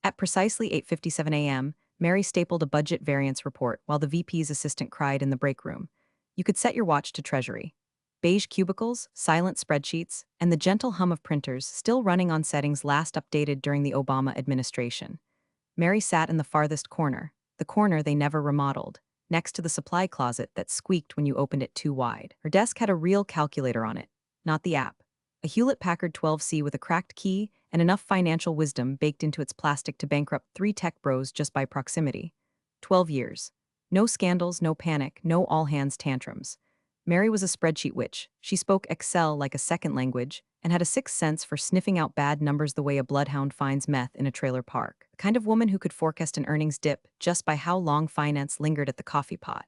At precisely 8:57 a.m., Mary stapled a budget variance report while the VP's assistant cried in the break room. You could set your watch to Treasury. Beige cubicles, silent spreadsheets, and the gentle hum of printers still running on settings last updated during the Obama administration. Mary sat in the farthest corner, the corner they never remodeled, next to the supply closet that squeaked when you opened it too wide. Her desk had a real calculator on it, not the app. A Hewlett-Packard 12C with a cracked key and enough financial wisdom baked into its plastic to bankrupt 3 tech bros just by proximity. 12 years. No scandals, no panic, no all-hands tantrums. Mary was a spreadsheet witch. She spoke Excel like a second language and had a sixth sense for sniffing out bad numbers the way a bloodhound finds meth in a trailer park. The kind of woman who could forecast an earnings dip just by how long finance lingered at the coffee pot.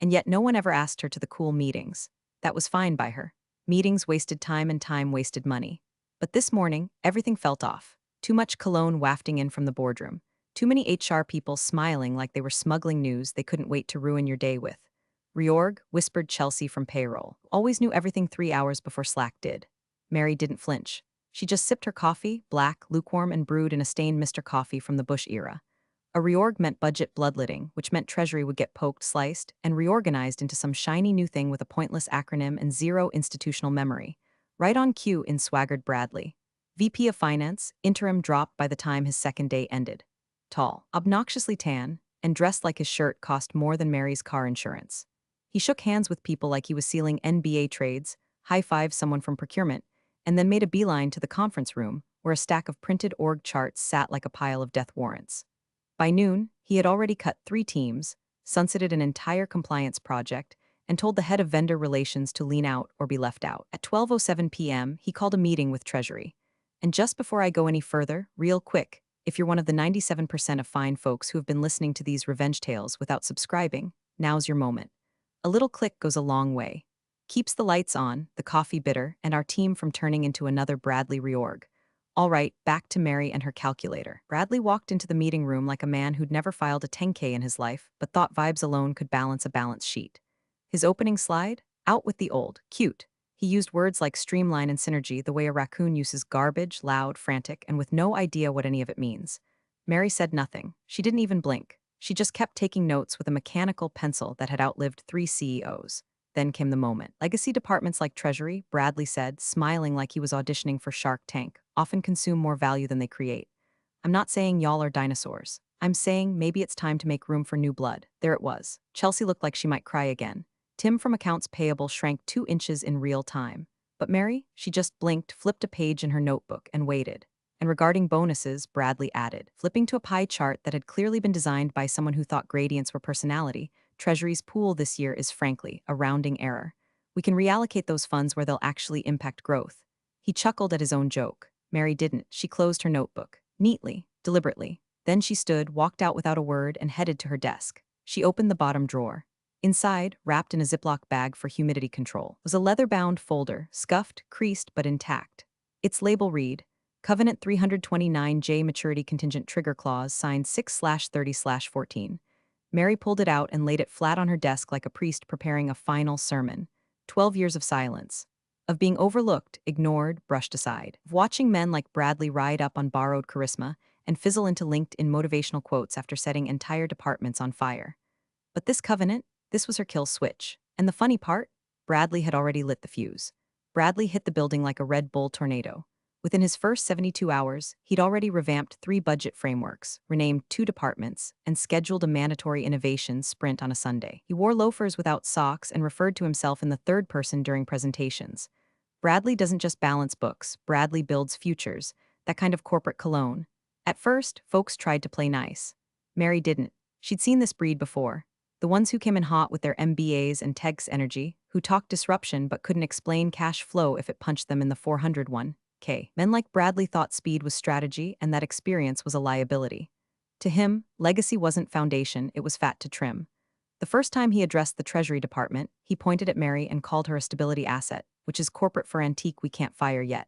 And yet no one ever asked her to the cool meetings. That was fine by her. Meetings wasted time and time wasted money. But this morning, everything felt off. Too much cologne wafting in from the boardroom. Too many HR people smiling like they were smuggling news they couldn't wait to ruin your day with. Reorg, whispered Chelsea from payroll. Always knew everything 3 hours before Slack did. Mary didn't flinch. She just sipped her coffee, black, lukewarm, and brewed in a stained Mr. Coffee from the Bush era. A reorg meant budget bloodletting, which meant Treasury would get poked, sliced, and reorganized into some shiny new thing with a pointless acronym and zero institutional memory. Right on cue in swaggered Bradley. VP of Finance, interim dropped by the time his second day ended. Tall, obnoxiously tan, and dressed like his shirt cost more than Mary's car insurance. He shook hands with people like he was sealing NBA trades, high-fived someone from procurement, and then made a beeline to the conference room, where a stack of printed org charts sat like a pile of death warrants. By noon, he had already cut 3 teams, sunsetted an entire compliance project, and told the head of vendor relations to lean out or be left out. At 12:07 p.m., he called a meeting with Treasury. And just before I go any further, real quick, if you're one of the 97% of fine folks who have been listening to these revenge tales without subscribing, now's your moment. A little click goes a long way. Keeps the lights on, the coffee bitter, and our team from turning into another Bradley reorg. All right, back to Mary and her calculator. Bradley walked into the meeting room like a man who'd never filed a 10K in his life, but thought vibes alone could balance a balance sheet. His opening slide? Out with the old. Cute. He used words like streamline and synergy the way a raccoon uses garbage, loud, frantic, and with no idea what any of it means. Mary said nothing. She didn't even blink. She just kept taking notes with a mechanical pencil that had outlived 3 CEOs. Then came the moment. Legacy departments like Treasury, Bradley said, smiling like he was auditioning for Shark Tank, often consume more value than they create. I'm not saying y'all are dinosaurs. I'm saying maybe it's time to make room for new blood. There it was. Chelsea looked like she might cry again. Tim from accounts payable shrank 2 inches in real time. But Mary, she just blinked, flipped a page in her notebook, and waited. And regarding bonuses, Bradley added, flipping to a pie chart that had clearly been designed by someone who thought gradients were personality, Treasury's pool this year is frankly a rounding error. We can reallocate those funds where they'll actually impact growth. He chuckled at his own joke. Mary didn't. She closed her notebook. Neatly, deliberately. Then she stood, walked out without a word, and headed to her desk. She opened the bottom drawer. Inside, wrapped in a Ziploc bag for humidity control, was a leather-bound folder, scuffed, creased, but intact. Its label read, Covenant 329J Maturity Contingent Trigger Clause, signed 6/30/14. Mary pulled it out and laid it flat on her desk like a priest preparing a final sermon. 12 years of silence. Of being overlooked, ignored, brushed aside. Of watching men like Bradley ride up on borrowed charisma and fizzle into LinkedIn motivational quotes after setting entire departments on fire. But this covenant, this was her kill switch. And the funny part? Bradley had already lit the fuse. Bradley hit the building like a Red Bull tornado. Within his first 72 hours, he'd already revamped 3 budget frameworks, renamed 2 departments, and scheduled a mandatory innovation sprint on a Sunday. He wore loafers without socks and referred to himself in the third person during presentations. Bradley doesn't just balance books, Bradley builds futures, that kind of corporate cologne. At first, folks tried to play nice. Mary didn't. She'd seen this breed before. The ones who came in hot with their MBAs and TEGS energy, who talked disruption but couldn't explain cash flow if it punched them in the 401k. Men like Bradley thought speed was strategy and that experience was a liability. To him, legacy wasn't foundation, it was fat to trim. The first time he addressed the Treasury Department, he pointed at Mary and called her a stability asset, which is corporate for antique we can't fire yet.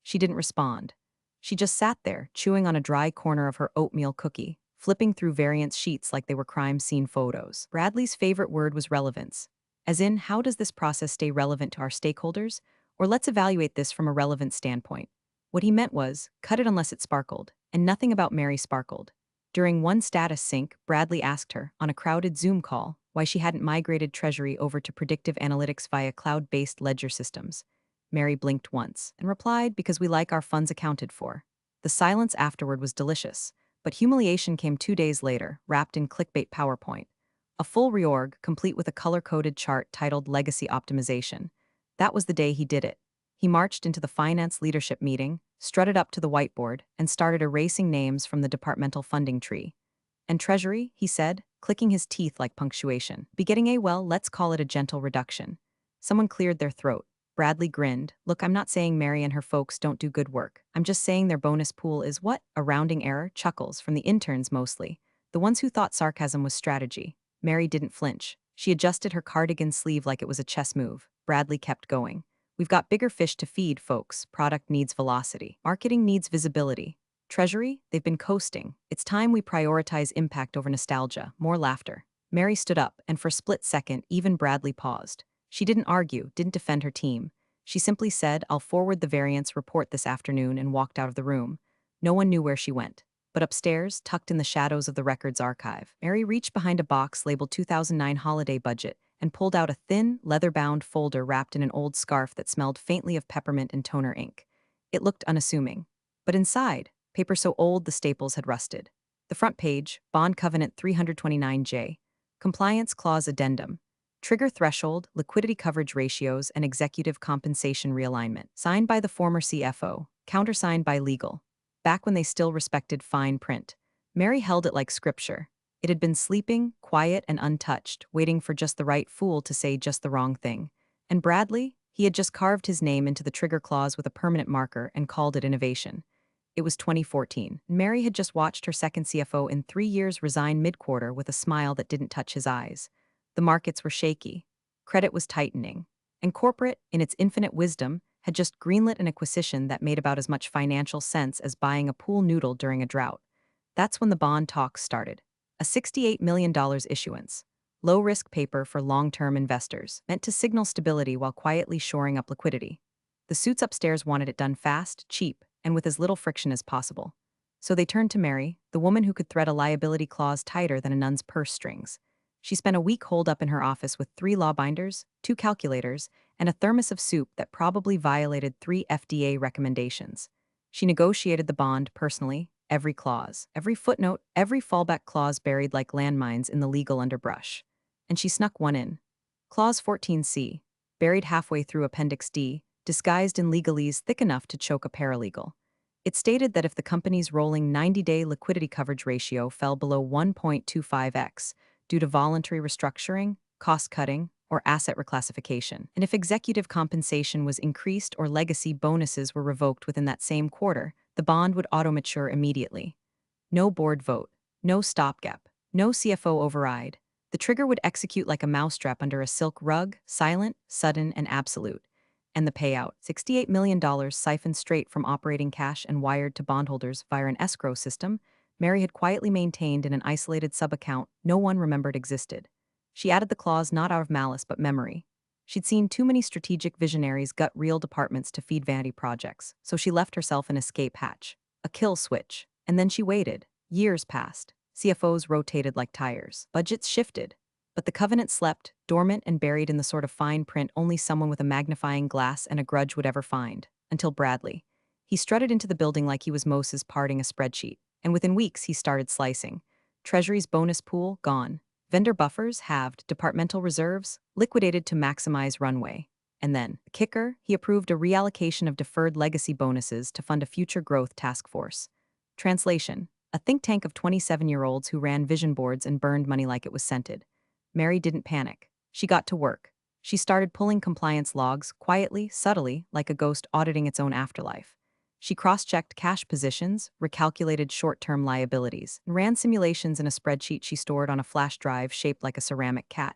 She didn't respond. She just sat there, chewing on a dry corner of her oatmeal cookie, flipping through variance sheets like they were crime scene photos. Bradley's favorite word was relevance. As in, how does this process stay relevant to our stakeholders? Or let's evaluate this from a relevant standpoint. What he meant was, cut it unless it sparkled. and nothing about Mary sparkled. During one status sync, Bradley asked her, on a crowded Zoom call, why she hadn't migrated Treasury over to predictive analytics via cloud-based ledger systems. Mary blinked once and replied, because we like our funds accounted for. The silence afterward was delicious, but humiliation came 2 days later, wrapped in clickbait PowerPoint. A full reorg, complete with a color-coded chart titled Legacy Optimization. That was the day he did it. He marched into the finance leadership meeting, strutted up to the whiteboard, and started erasing names from the departmental funding tree. And Treasury, he said, clicking his teeth like punctuation. Begetting a well, let's call it a gentle reduction. Someone cleared their throat. Bradley grinned. Look, I'm not saying Mary and her folks don't do good work. I'm just saying their bonus pool is what? A rounding error? Chuckles from the interns mostly. The ones who thought sarcasm was strategy. Mary didn't flinch. She adjusted her cardigan sleeve like it was a chess move. Bradley kept going. We've got bigger fish to feed, folks. Product needs velocity. Marketing needs visibility. Treasury, they've been coasting. It's time we prioritize impact over nostalgia. More laughter. Mary stood up, and for a split second, even Bradley paused. She didn't argue, didn't defend her team. She simply said, I'll forward the variance report this afternoon, and walked out of the room. No one knew where she went. But upstairs, tucked in the shadows of the records archive, Mary reached behind a box labeled 2009 holiday budget and pulled out a thin, leather-bound folder wrapped in an old scarf that smelled faintly of peppermint and toner ink. It looked unassuming. But inside, paper so old the staples had rusted. The front page, Bond Covenant 329J, Compliance Clause Addendum, Trigger Threshold, Liquidity Coverage Ratios, and Executive Compensation Realignment, signed by the former CFO, countersigned by legal. Back when they still respected fine print. Mary held it like scripture. It had been sleeping, quiet and untouched, waiting for just the right fool to say just the wrong thing. And Bradley? He had just carved his name into the trigger clause with a permanent marker and called it innovation. It was 2014. Mary had just watched her second CFO in 3 years resign mid-quarter with a smile that didn't touch his eyes. The markets were shaky. Credit was tightening. And corporate, in its infinite wisdom, had just greenlit an acquisition that made about as much financial sense as buying a pool noodle during a drought. That's when the bond talks started. A $68 million issuance. Low-risk paper for long-term investors, meant to signal stability while quietly shoring up liquidity. The suits upstairs wanted it done fast, cheap, and with as little friction as possible. So they turned to Mary, the woman who could thread a liability clause tighter than a nun's purse strings. She spent a week holed up in her office with 3 law binders, 2 calculators, and a thermos of soup that probably violated 3 FDA recommendations. She negotiated the bond personally, every clause, every footnote, every fallback clause buried like landmines in the legal underbrush. And she snuck one in. Clause 14C, buried halfway through Appendix D, disguised in legalese thick enough to choke a paralegal. It stated that if the company's rolling 90-day liquidity coverage ratio fell below 1.25x due to voluntary restructuring, cost-cutting, or asset reclassification, and if executive compensation was increased or legacy bonuses were revoked within that same quarter, the bond would auto-mature immediately. No board vote, no stopgap, no CFO override. The trigger would execute like a mousetrap under a silk rug, silent, sudden, and absolute. And the payout, $68 million siphoned straight from operating cash and wired to bondholders via an escrow system Mary had quietly maintained in an isolated sub-account no one remembered existed. She added the clause not out of malice but memory. She'd seen too many strategic visionaries gut real departments to feed vanity projects, so she left herself an escape hatch, a kill switch, and then she waited. Years passed. CFOs rotated like tires. Budgets shifted. But the covenant slept, dormant and buried in the sort of fine print only someone with a magnifying glass and a grudge would ever find. Until Bradley. He strutted into the building like he was Moses parting a spreadsheet, and within weeks he started slicing. Treasury's bonus pool, gone. Vendor buffers, halved. Departmental reserves, liquidated to maximize runway. And then, the kicker, he approved a reallocation of deferred legacy bonuses to fund a future growth task force. Translation: a think tank of 27-year-olds who ran vision boards and burned money like it was scented. Mary didn't panic. She got to work. She started pulling compliance logs, quietly, subtly, like a ghost auditing its own afterlife. She cross-checked cash positions, recalculated short-term liabilities, and ran simulations in a spreadsheet she stored on a flash drive shaped like a ceramic cat.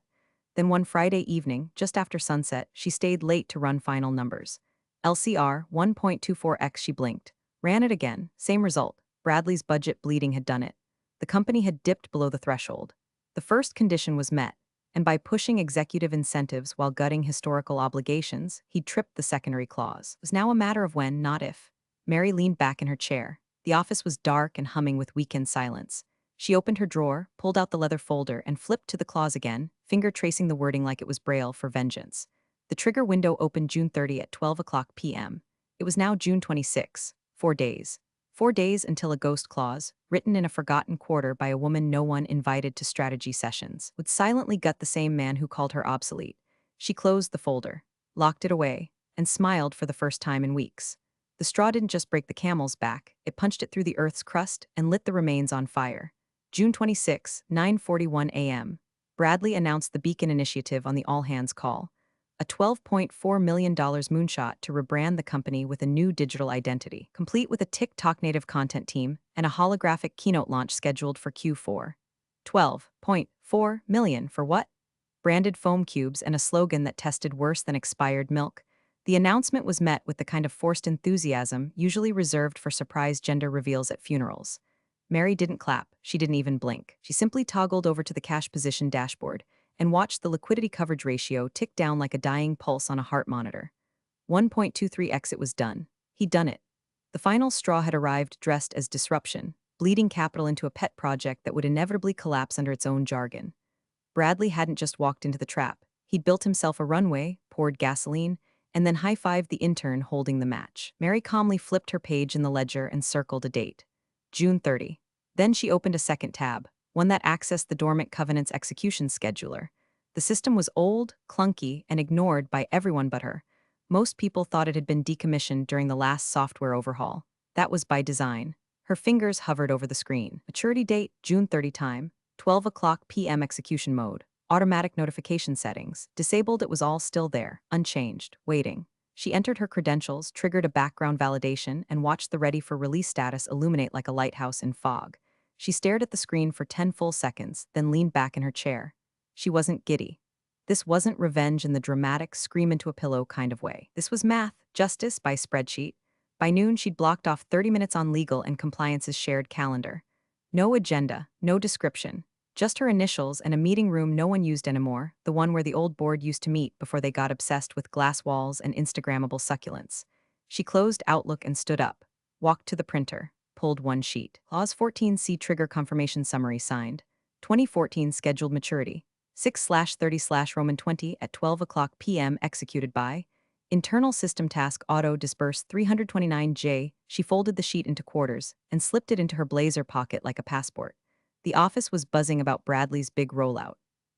Then one Friday evening, just after sunset, she stayed late to run final numbers. LCR 1.24x. She blinked. Ran it again, same result. Bradley's budget bleeding had done it. The company had dipped below the threshold. The first condition was met, and by pushing executive incentives while gutting historical obligations, he'd tripped the secondary clause. It was now a matter of when, not if. Mary leaned back in her chair. The office was dark and humming with weekend silence. She opened her drawer, pulled out the leather folder, and flipped to the clause again, finger tracing the wording like it was braille for vengeance. The trigger window opened June 30 at 12 o'clock p.m. It was now June 26, 4 days. 4 days until a ghost clause, written in a forgotten quarter by a woman no one invited to strategy sessions, would silently gut the same man who called her obsolete. She closed the folder, locked it away, and smiled for the first time in weeks. The straw didn't just break the camel's back, it punched it through the Earth's crust and lit the remains on fire. June 26, 9:41 a.m. Bradley announced the Beacon Initiative on the all-hands call, a $12.4 million moonshot to rebrand the company with a new digital identity, complete with a TikTok native content team and a holographic keynote launch scheduled for Q4. $12.4 million for what? Branded foam cubes and a slogan that tested worse than expired milk. The announcement was met with the kind of forced enthusiasm usually reserved for surprise gender reveals at funerals. Mary didn't clap, she didn't even blink. She simply toggled over to the cash position dashboard and watched the liquidity coverage ratio tick down like a dying pulse on a heart monitor. 1.23x. It was done. He'd done it. The final straw had arrived dressed as disruption, bleeding capital into a pet project that would inevitably collapse under its own jargon. Bradley hadn't just walked into the trap. He'd built himself a runway, poured gasoline, and then high-fived the intern holding the match. Mary calmly flipped her page in the ledger and circled a date. June 30. Then she opened a second tab, one that accessed the dormant covenant's execution scheduler. The system was old, clunky, and ignored by everyone but her. Most people thought it had been decommissioned during the last software overhaul. That was by design. Her fingers hovered over the screen. Maturity date, June 30 time, 12 o'clock p.m. execution mode. Automatic notification settings. Disabled. It was all still there, unchanged, waiting. She entered her credentials, triggered a background validation, and watched the ready for release status illuminate like a lighthouse in fog. She stared at the screen for 10 full seconds, then leaned back in her chair. She wasn't giddy. This wasn't revenge in the dramatic, scream into a pillow kind of way. This was math, justice by spreadsheet. By noon, she'd blocked off 30 minutes on legal and compliance's shared calendar. No agenda, no description. Just her initials and a meeting room no one used anymore, the one where the old board used to meet before they got obsessed with glass walls and Instagrammable succulents. She closed Outlook and stood up, walked to the printer, pulled one sheet. Clause 14C trigger confirmation summary signed. 2014 scheduled maturity. 6/30/Roman 20 at 12 o'clock p.m. executed by internal system task auto disperse 329J. She folded the sheet into quarters and slipped it into her blazer pocket like a passport. The office was buzzing about Bradley's big rollout.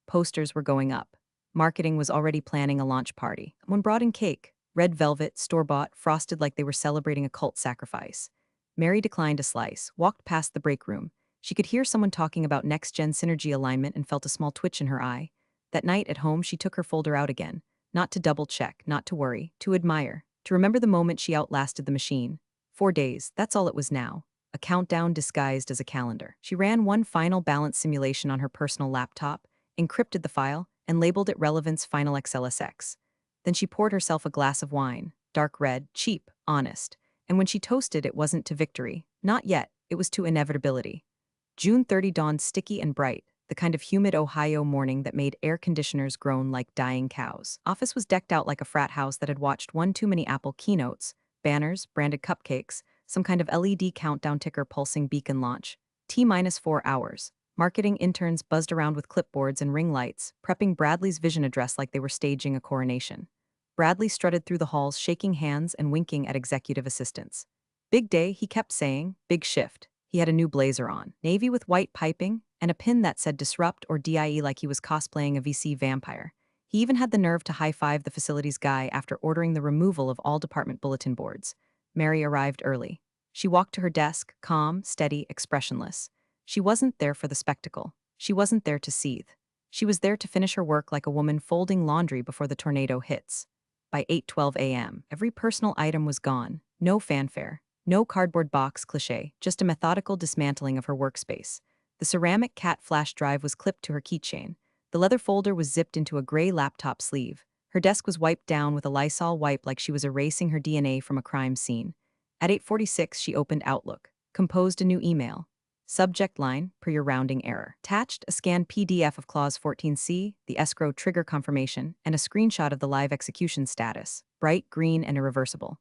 Posters were going up. Marketing was already planning a launch party. Someone brought in cake, red velvet, store-bought, frosted like they were celebrating a cult sacrifice. Mary declined a slice, walked past the break room. She could hear someone talking about next-gen synergy alignment and felt a small twitch in her eye. That night at home, she took her folder out again. Not to double-check, not to worry, to admire, to remember the moment she outlasted the machine. 4 days, that's all it was now. A countdown disguised as a calendar. She ran one final balance simulation on her personal laptop, encrypted the file, and labeled it Relevance Final XLSX. Then she poured herself a glass of wine, dark red, cheap, honest. And when she toasted, it wasn't to victory. Not yet, it was to inevitability. June 30 dawned sticky and bright, the kind of humid Ohio morning that made air conditioners groan like dying cows. Office was decked out like a frat house that had watched one too many Apple keynotes, banners, branded cupcakes, some kind of LED countdown ticker pulsing beacon launch. T-4 hours. Marketing interns buzzed around with clipboards and ring lights, prepping Bradley's vision address like they were staging a coronation. Bradley strutted through the halls, shaking hands and winking at executive assistants. Big day, he kept saying, big shift. He had a new blazer on, navy with white piping, and a pin that said disrupt or DIE like he was cosplaying a VC vampire. He even had the nerve to high-five the facilities guy after ordering the removal of all department bulletin boards. Mary arrived early. She walked to her desk, calm, steady, expressionless. She wasn't there for the spectacle. She wasn't there to seethe. She was there to finish her work like a woman folding laundry before the tornado hits. By 8:12 a.m., every personal item was gone. No fanfare. No cardboard box cliché, just a methodical dismantling of her workspace. The ceramic cat flash drive was clipped to her keychain. The leather folder was zipped into a gray laptop sleeve. Her desk was wiped down with a Lysol wipe like she was erasing her DNA from a crime scene. At 8:46, she opened Outlook, composed a new email. Subject line, per your rounding error. Attached, a scanned PDF of Clause 14C, the escrow trigger confirmation, and a screenshot of the live execution status, bright green and irreversible.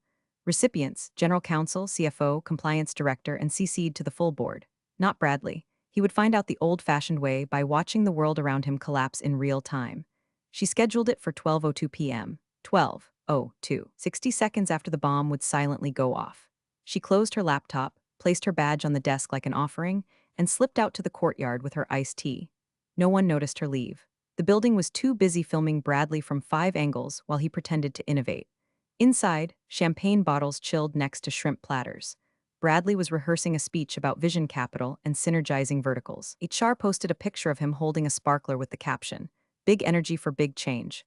Recipients, General Counsel, CFO, Compliance Director, and CC'd to the full board. Not Bradley. He would find out the old-fashioned way by watching the world around him collapse in real time. She scheduled it for 12:02 p.m. 12:02. 60 seconds after the bomb would silently go off. She closed her laptop, placed her badge on the desk like an offering, and slipped out to the courtyard with her iced tea. No one noticed her leave. The building was too busy filming Bradley from 5 angles while he pretended to innovate. Inside, champagne bottles chilled next to shrimp platters. Bradley was rehearsing a speech about vision capital and synergizing verticals. HR posted a picture of him holding a sparkler with the caption, "Big energy for big change."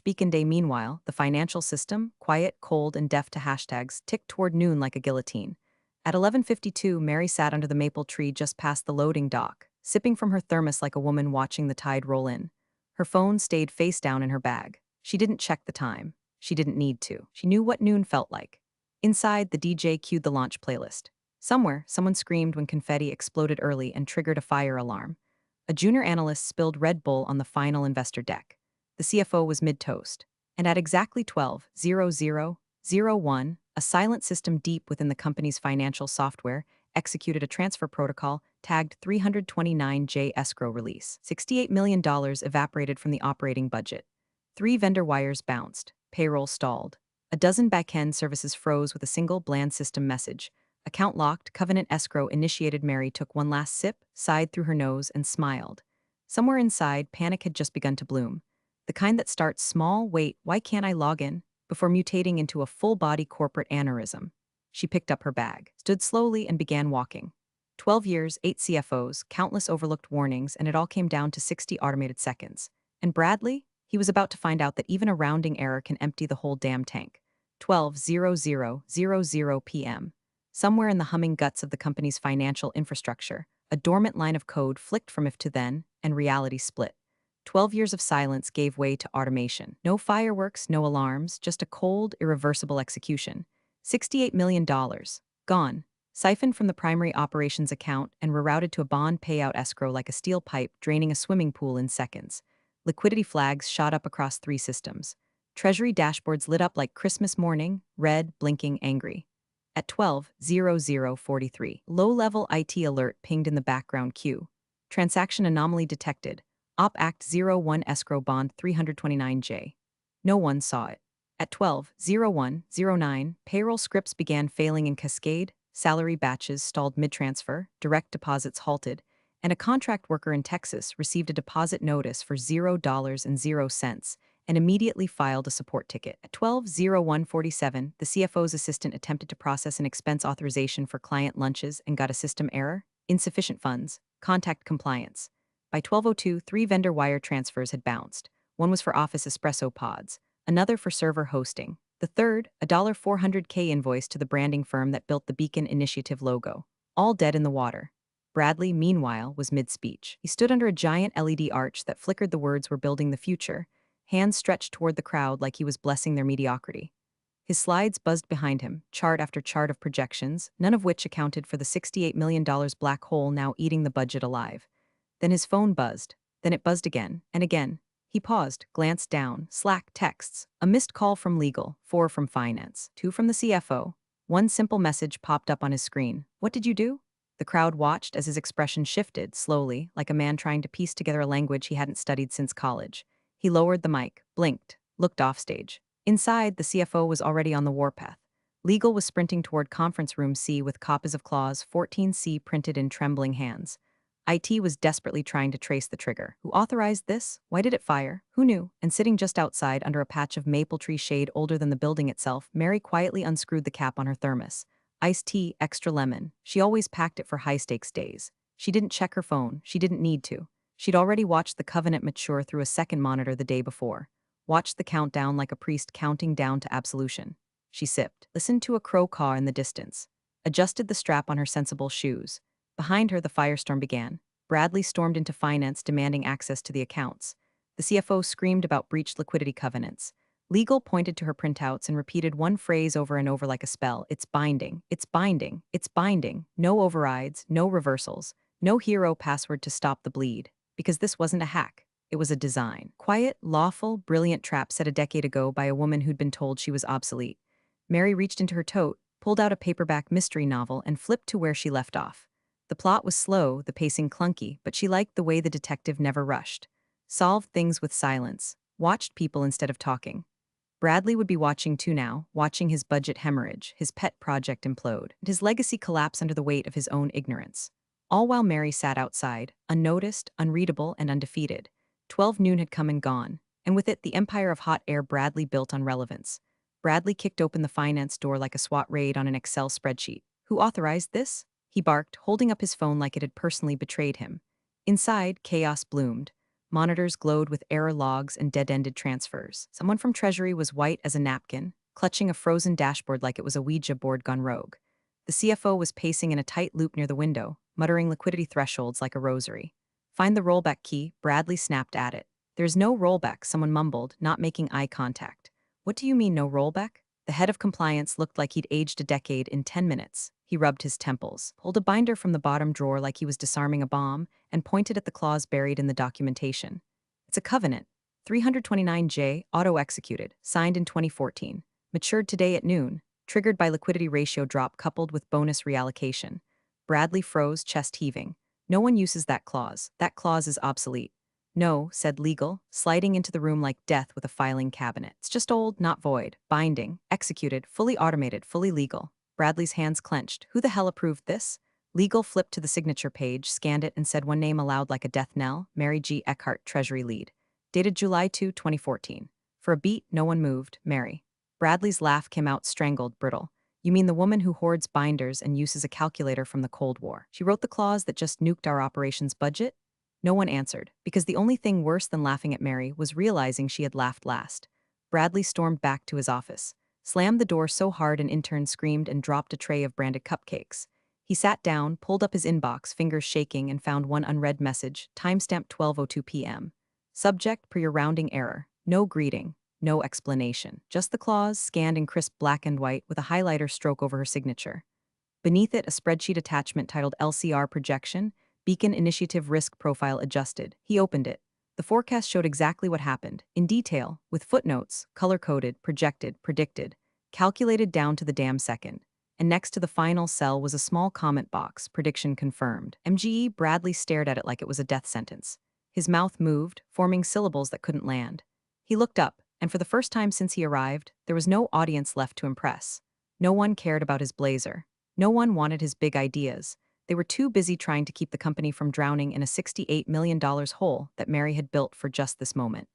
Beacon Day meanwhile, the financial system, quiet, cold, and deaf to hashtags, ticked toward noon like a guillotine. At 11:52, Mary sat under the maple tree just past the loading dock, sipping from her thermos like a woman watching the tide roll in. Her phone stayed face down in her bag. She didn't check the time. She didn't need to. She knew what noon felt like. Inside, the DJ cued the launch playlist. Somewhere, someone screamed when confetti exploded early and triggered a fire alarm. A junior analyst spilled Red Bull on the final investor deck. The CFO was mid-toast. And at exactly 12:00:01, a silent system deep within the company's financial software executed a transfer protocol tagged 329J escrow release. $68 million evaporated from the operating budget. 3 vendor wires bounced. Payroll stalled. A dozen backend services froze with a single bland system message. Account locked, covenant escrow initiated. Mary took one last sip, sighed through her nose, and smiled. Somewhere inside, panic had just begun to bloom. The kind that starts small, wait, why can't I log in, before mutating into a full-body corporate aneurysm. She picked up her bag, stood slowly, and began walking. 12 years, 8 CFOs, countless overlooked warnings, and it all came down to 60 automated seconds. And Bradley? He was about to find out that even a rounding error can empty the whole damn tank. 12:00:00 p.m. Somewhere in the humming guts of the company's financial infrastructure, a dormant line of code flicked from if to then, and reality split. 12 years of silence gave way to automation. No fireworks, no alarms, just a cold, irreversible execution. $68 million. Gone. Siphoned from the primary operations account and rerouted to a bond payout escrow like a steel pipe draining a swimming pool in seconds. Liquidity flags shot up across 3 systems. Treasury dashboards lit up like Christmas morning, red, blinking, angry. At 12:00:43, low-level IT alert pinged in the background queue. Transaction anomaly detected. Op Act 01 escrow bond 329J. No one saw it. At 12:01:09, payroll scripts began failing in cascade, salary batches stalled mid-transfer, direct deposits halted, and a contract worker in Texas received a deposit notice for $0.00 and immediately filed a support ticket. At 12:01:47, the CFO's assistant attempted to process an expense authorization for client lunches and got a system error, insufficient funds, contact compliance. By 12:02, 3 vendor wire transfers had bounced. One was for office espresso pods, another for server hosting. The third, a $400K invoice to the branding firm that built the Beacon Initiative logo. All dead in the water. Bradley, meanwhile, was mid-speech. He stood under a giant LED arch that flickered the words "We're building the future," hands stretched toward the crowd like he was blessing their mediocrity. His slides buzzed behind him, chart after chart of projections, none of which accounted for the $68 million black hole now eating the budget alive. Then his phone buzzed. Then it buzzed again, and again. He paused, glanced down, Slack texts, a missed call from legal, 4 from finance, 2 from the CFO. One simple message popped up on his screen. What did you do? The crowd watched as his expression shifted, slowly, like a man trying to piece together a language he hadn't studied since college. He lowered the mic, blinked, looked offstage. Inside, the CFO was already on the warpath. Legal was sprinting toward conference room C with copies of Clause 14C printed in trembling hands. IT was desperately trying to trace the trigger. Who authorized this? Why did it fire? Who knew? And sitting just outside under a patch of maple tree shade older than the building itself, Mary quietly unscrewed the cap on her thermos. Iced tea, extra lemon. She always packed it for high-stakes days. She didn't check her phone. She didn't need to. She'd already watched the covenant mature through a second monitor the day before. Watched the countdown like a priest counting down to absolution. She sipped, listened to a crow caw in the distance, adjusted the strap on her sensible shoes. Behind her, the firestorm began. Bradley stormed into finance demanding access to the accounts. The CFO screamed about breached liquidity covenants. Legal pointed to her printouts and repeated one phrase over and over like a spell. It's binding. It's binding. It's binding. No overrides, no reversals, no hero password to stop the bleed. Because this wasn't a hack. It was a design. Quiet, lawful, brilliant trap set a decade ago by a woman who'd been told she was obsolete. Mary reached into her tote, pulled out a paperback mystery novel, and flipped to where she left off. The plot was slow, the pacing clunky, but she liked the way the detective never rushed. Solved things with silence, watched people instead of talking. Bradley would be watching too now, watching his budget hemorrhage, his pet project implode, and his legacy collapse under the weight of his own ignorance. All while Mary sat outside, unnoticed, unreadable, and undefeated. 12 noon had come and gone, and with it the empire of hot air Bradley built on relevance. Bradley kicked open the finance door like a SWAT raid on an Excel spreadsheet. Who authorized this? He barked, holding up his phone like it had personally betrayed him. Inside, chaos bloomed. Monitors glowed with error logs and dead-ended transfers. Someone from Treasury was white as a napkin, clutching a frozen dashboard like it was a Ouija board gone rogue. The CFO was pacing in a tight loop near the window, muttering liquidity thresholds like a rosary. Find the rollback key, Bradley snapped at it. There's no rollback, someone mumbled, not making eye contact. What do you mean no rollback? The head of compliance looked like he'd aged a decade in 10 minutes. He rubbed his temples, pulled a binder from the bottom drawer like he was disarming a bomb, and pointed at the clause buried in the documentation. It's a covenant. 329J, auto-executed, signed in 2014. Matured today at noon, triggered by liquidity ratio drop coupled with bonus reallocation. Bradley froze, chest heaving. No one uses that clause. That clause is obsolete. No, said legal, sliding into the room like death with a filing cabinet. It's just old, not void. Binding, executed, fully automated, fully legal. Bradley's hands clenched. Who the hell approved this? Legal flipped to the signature page, scanned it, and said one name aloud like a death knell: Mary G. Eckhart, Treasury lead. Dated July 2, 2014. For a beat, no one moved. Mary. Bradley's laugh came out strangled, brittle. You mean the woman who hoards binders and uses a calculator from the Cold War? She wrote the clause that just nuked our operations budget? No one answered, because the only thing worse than laughing at Mary was realizing she had laughed last. Bradley stormed back to his office, slammed the door so hard an intern screamed and dropped a tray of branded cupcakes. He sat down, pulled up his inbox, fingers shaking, and found one unread message, timestamp 12:02 p.m. Subject, per your rounding error. No greeting, no explanation. Just the clause, scanned in crisp black and white with a highlighter stroke over her signature. Beneath it, a spreadsheet attachment titled LCR Projection, Beacon Initiative Risk Profile Adjusted. He opened it. The forecast showed exactly what happened, in detail, with footnotes, color-coded, projected, predicted, calculated down to the damn second. And next to the final cell was a small comment box, prediction confirmed. MGE Bradley stared at it like it was a death sentence. His mouth moved, forming syllables that couldn't land. He looked up, and for the first time since he arrived, there was no audience left to impress. No one cared about his blazer. No one wanted his big ideas. They were too busy trying to keep the company from drowning in a $68 million hole that Mary had built for just this moment.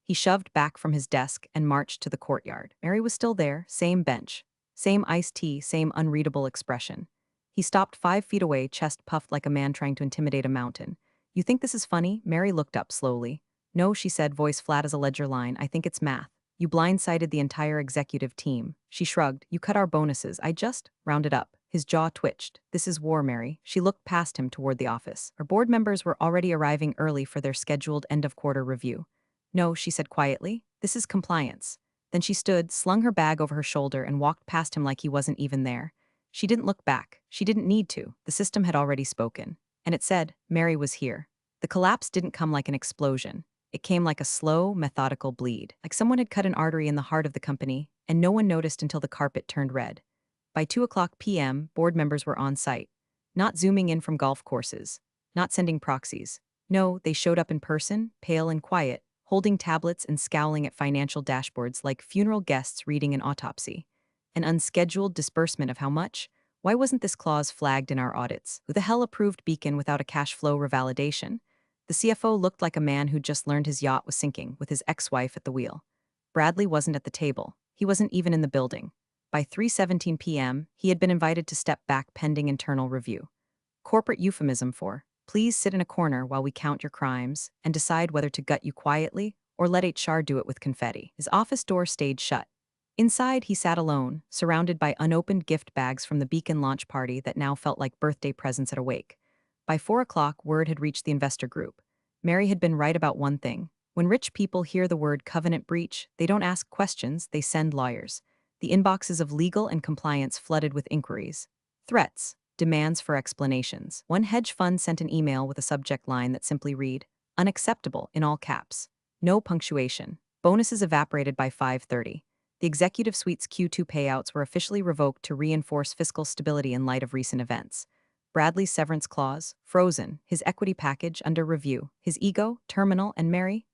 He shoved back from his desk and marched to the courtyard. Mary was still there, same bench, same iced tea, same unreadable expression. He stopped 5 feet away, chest puffed like a man trying to intimidate a mountain. You think this is funny? Mary looked up slowly. No, she said, voice flat as a ledger line. I think it's math. You blindsided the entire executive team. She shrugged. You cut our bonuses. I just rounded up. His jaw twitched. This is war, Mary. She looked past him toward the office. Her board members were already arriving early for their scheduled end-of-quarter review. No, she said quietly. This is compliance. Then she stood, slung her bag over her shoulder, and walked past him like he wasn't even there. She didn't look back. She didn't need to. The system had already spoken. And it said, Mary was here. The collapse didn't come like an explosion. It came like a slow, methodical bleed, like someone had cut an artery in the heart of the company, and no one noticed until the carpet turned red. By 2 p.m., board members were on site, not zooming in from golf courses, not sending proxies. No, they showed up in person, pale and quiet, holding tablets and scowling at financial dashboards like funeral guests reading an autopsy. An unscheduled disbursement of how much? Why wasn't this clause flagged in our audits? Who the hell approved Beacon without a cash flow revalidation? The CFO looked like a man who'd just learned his yacht was sinking with his ex-wife at the wheel. Bradley wasn't at the table. He wasn't even in the building. By 3:17 p.m., he had been invited to step back pending internal review. Corporate euphemism for, please sit in a corner while we count your crimes and decide whether to gut you quietly or let HR do it with confetti. His office door stayed shut. Inside, he sat alone, surrounded by unopened gift bags from the Beacon launch party that now felt like birthday presents at a wake. By 4 o'clock, word had reached the investor group. Mary had been right about one thing. When rich people hear the word covenant breach, they don't ask questions, they send lawyers. The inboxes of legal and compliance flooded with inquiries. Threats, demands for explanations. One hedge fund sent an email with a subject line that simply read, unacceptable in all caps. No punctuation. Bonuses evaporated by 5:30. The executive suite's Q2 payouts were officially revoked to reinforce fiscal stability in light of recent events. Bradley's severance clause, frozen, his equity package under review, his ego, terminal, and Mary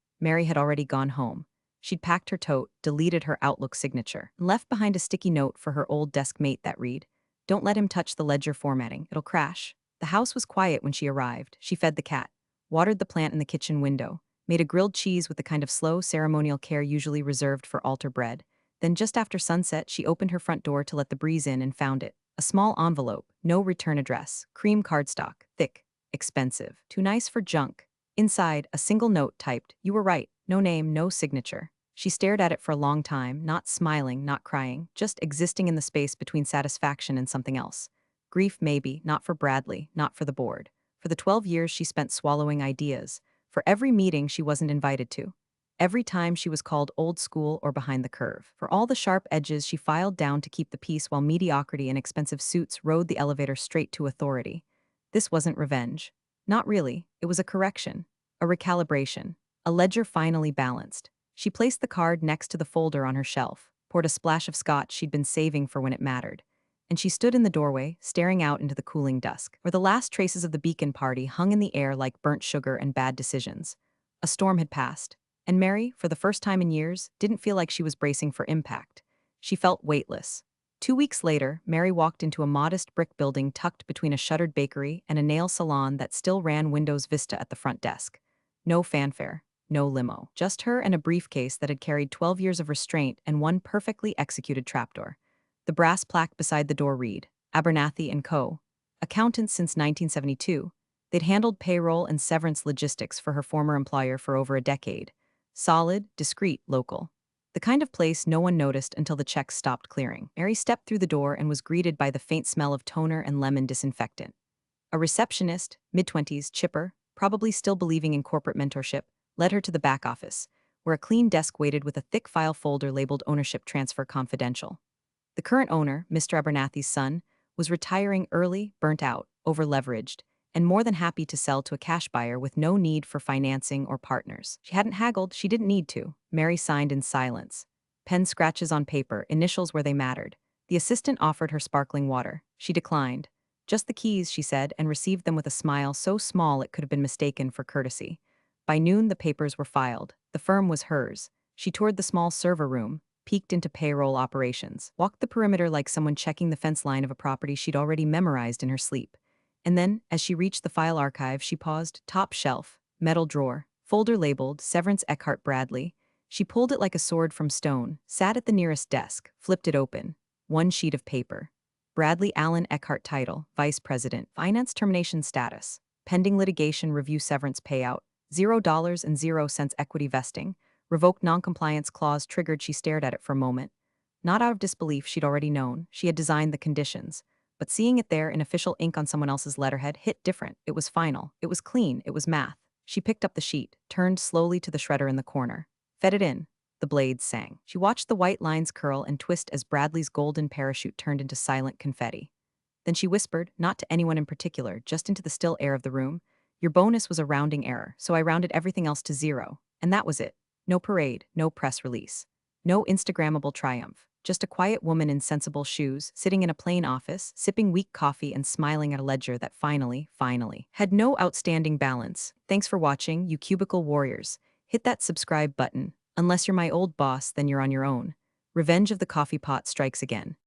had already gone home. She'd packed her tote, deleted her Outlook signature, and left behind a sticky note for her old desk mate that read, "Don't let him touch the ledger formatting, it'll crash." The house was quiet when she arrived. She fed the cat, watered the plant in the kitchen window, made a grilled cheese with the kind of slow, ceremonial care usually reserved for altar bread. Then just after sunset, she opened her front door to let the breeze in and found it. A small envelope, no return address, cream cardstock, thick, expensive, too nice for junk. Inside, a single note typed, "You were right, no name, no signature." She stared at it for a long time, not smiling, not crying, just existing in the space between satisfaction and something else. Grief maybe, not for Bradley, not for the board. For the 12 years she spent swallowing ideas. For every meeting she wasn't invited to. Every time she was called old school or behind the curve. For all the sharp edges she filed down to keep the peace while mediocrity and expensive suits rode the elevator straight to authority. This wasn't revenge. Not really. It was a correction. A recalibration. A ledger finally balanced. She placed the card next to the folder on her shelf, poured a splash of scotch she'd been saving for when it mattered, and she stood in the doorway, staring out into the cooling dusk, where the last traces of the beacon party hung in the air like burnt sugar and bad decisions. A storm had passed, and Mary, for the first time in years, didn't feel like she was bracing for impact. She felt weightless. 2 weeks later, Mary walked into a modest brick building tucked between a shuttered bakery and a nail salon that still ran Windows Vista at the front desk. No fanfare. No limo. Just her and a briefcase that had carried 12 years of restraint and one perfectly executed trapdoor. The brass plaque beside the door read, Abernathy and Co., accountants since 1972. They'd handled payroll and severance logistics for her former employer for over a decade. Solid, discreet, local. The kind of place no one noticed until the checks stopped clearing. Mary stepped through the door and was greeted by the faint smell of toner and lemon disinfectant. A receptionist, mid-20s, chipper, probably still believing in corporate mentorship, led her to the back office, where a clean desk waited with a thick file folder labeled Ownership Transfer Confidential. The current owner, Mr. Abernathy's son, was retiring early, burnt out, over-leveraged, and more than happy to sell to a cash buyer with no need for financing or partners. She hadn't haggled, she didn't need to. Mary signed in silence. Pen scratches on paper, initials where they mattered. The assistant offered her sparkling water. She declined. Just the keys, she said, and received them with a smile so small it could have been mistaken for courtesy. By noon, the papers were filed. The firm was hers. She toured the small server room, peeked into payroll operations, walked the perimeter like someone checking the fence line of a property she'd already memorized in her sleep. And then, as she reached the file archive, she paused, top shelf, metal drawer, folder labeled Severance Eckhart Bradley. She pulled it like a sword from stone, sat at the nearest desk, flipped it open. One sheet of paper. Bradley Allen Eckhart title, Vice President, Finance Termination Status, Pending Litigation Review Severance Payout, $0.00 equity vesting, revoked noncompliance clause triggered. She stared at it for a moment. Not out of disbelief, she'd already known. She had designed the conditions. But seeing it there in official ink on someone else's letterhead hit different. It was final. It was clean. It was math. She picked up the sheet, turned slowly to the shredder in the corner. Fed it in. The blades sang. She watched the white lines curl and twist as Bradley's golden parachute turned into silent confetti. Then she whispered, not to anyone in particular, just into the still air of the room, "Your bonus was a rounding error, so I rounded everything else to 0. And that was it. No parade, no press release. No Instagrammable triumph. Just a quiet woman in sensible shoes, sitting in a plain office, sipping weak coffee and smiling at a ledger that finally, had no outstanding balance. Thanks for watching, you cubicle warriors. Hit that subscribe button. Unless you're my old boss, then you're on your own. Revenge of the coffee pot strikes again.